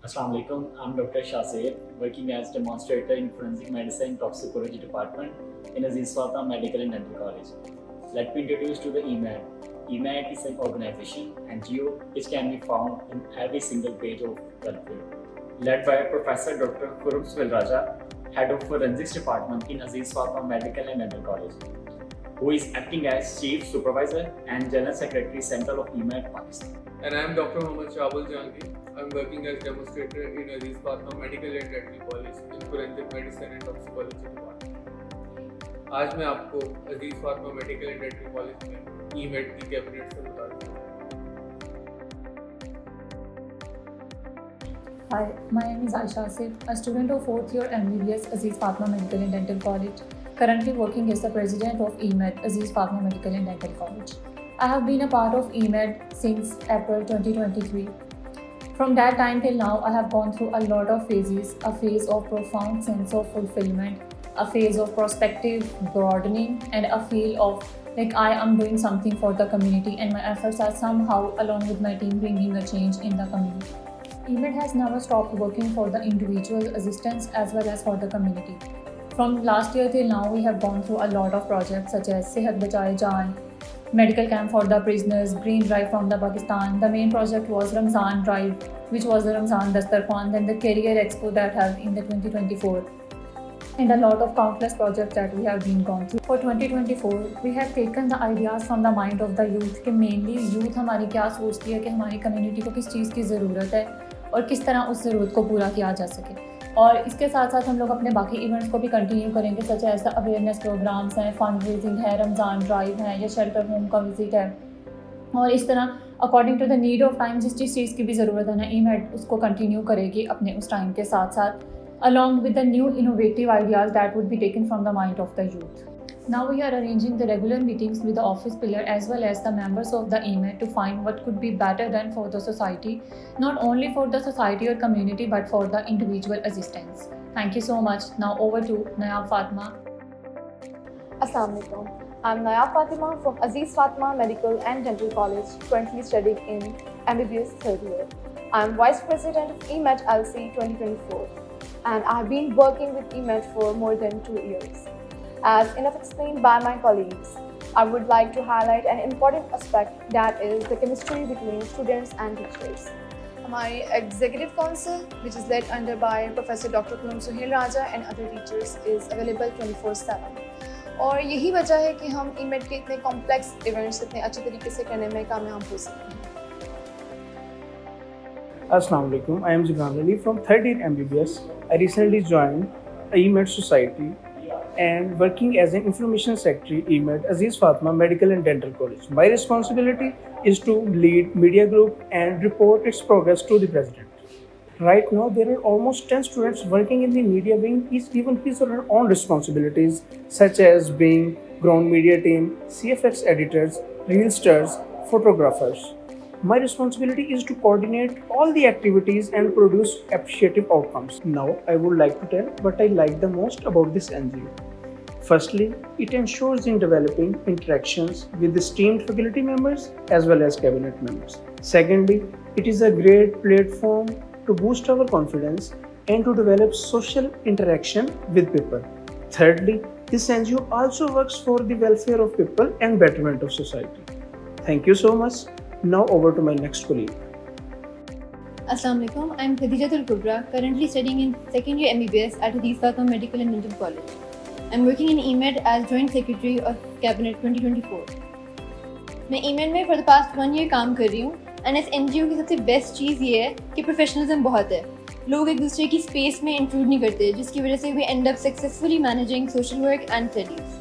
Assalamu alaikum. I'm Dr. Shah working as demonstrator in Forensic Medicine Toxicology Department in Aziz Swata Medical and Dental College. Let me introduce to the EMAD. EMAD is an organization and NGO which can be found in every single page of welfare. Led by Professor Dr. Khurram Suhail Raja, Head of Forensics Department in Aziz Swata Medical and Dental College, who is acting as Chief Supervisor and General Secretary Central of EMAD Pakistan. And I am Dr. Mohammad Shabul Jahangir. I am working as demonstrator in Aziz Fatma Medical and Dental College in Forensic Medicine and Toxicology Department. आज मैं आपको Aziz Fatima medical and dental college में ईमेड की cabinet से बता दूँ। Hi, my name is Aisha Asif, a student of 4th year MBBS Aziz Fatma Medical and Dental College, currently working as the president of EMED Aziz Fatma Medical and Dental College. I have been a part of EMED since April 2023. From that time till now, I have gone through a lot of phases, a phase of profound sense of fulfillment, a phase of prospective broadening, and a feel of like I am doing something for the community and my efforts are somehow, along with my team, bringing a change in the community. EMED has never stopped working for the individual assistance as well as for the community. From last year till now, we have gone through a lot of projects such as Sehat Bachaye Jaan, medical camp for the prisoners, green drive from the Pakistan. The main project was Ramzan drive, which was the Ramzan Dastarkhan, then the career expo that held in the 2024. And a lot of countless projects that we have been gone through. For 2024, we have taken the ideas from the mind of the youth कि mainly youth हमारी क्या सोचती है कि हमारी community को किस चीज़ की ज़रूरत है और किस तरह उस ज़रूरत को पूरा किया जा सके। और इसके साथ साथ हम लोग अपने बाकी इवेंट्स को भी कंटिन्यू करेंगे, such as the awareness programs हैं, फंड रेजिंग है, रमज़ान ड्राइव है या शेल्टर होम का विजिट है। और इस तरह according to the need of time जिस चीज़ की भी ज़रूरत है ना, EMED उसको कंटिन्यू करेगी अपने उस टाइम के साथ साथ, along with the new innovative ideas that would be taken from the mind of the youth. Now we are arranging the regular meetings with the office pillar as well as the members of the EMED to find what could be better done for the society, not only for the society or community but for the individual assistance. Thank you so much. Now over to Nayab Fatima. Assalamu alaikum. I'm Nayab Fatima from Aziz Fatma Medical and Dental College, currently studying in MBBS 3rd year. I'm Vice President of EMED LC 2024 and I've been working with EMED for more than 2 years. As enough explained by my colleagues, I would like to highlight an important aspect, that is the chemistry between students and teachers. My executive council, which is led under by Professor Dr. Khurram Suhail Raja and other teachers, is available 24/7. और यही वजह है कि हम EMED के इतने complex events इतने अच्छे तरीके से करने में कामयाब हो सकते हैं। Assalamu alaikum. I am Zigran Ali from 3rd year MBBS. I recently joined EMED Society and working as an information secretary EMED Aziz Fatma Medical and Dental College. My responsibility is to lead media group and report its progress to the president. Right now there are almost 10 students working in the media wing, even with their own responsibilities such as being ground media team, CFX editors, reel stars, photographers. My responsibility is to coordinate all the activities and produce appreciative outcomes. Now, I would like to tell what I like the most about this NGO. Firstly, it ensures in developing interactions with esteemed faculty members as well as cabinet members. Secondly, it is a great platform to boost our confidence and to develop social interaction with people. Thirdly, this NGO also works for the welfare of people and betterment of society. Thank you so much. Now over to my next colleague. Assalamu alaikum. I am Khadijatul Kubra, currently studying in 2nd year MBBS at Aziz Fatma Medical and Dental College. I am working in EMED as Joint Secretary of Cabinet 2024. मैं EMED में for the past 1 year काम कर रही हूँ and इस NGO की सबसे best चीज़ ये है कि प्रोफेशनलिज्म बहुत है। लोग एक दूसरे की स्पेस में इंट्रूड नहीं करते, जिसकी वजह से we end up successfully managing social work and studies.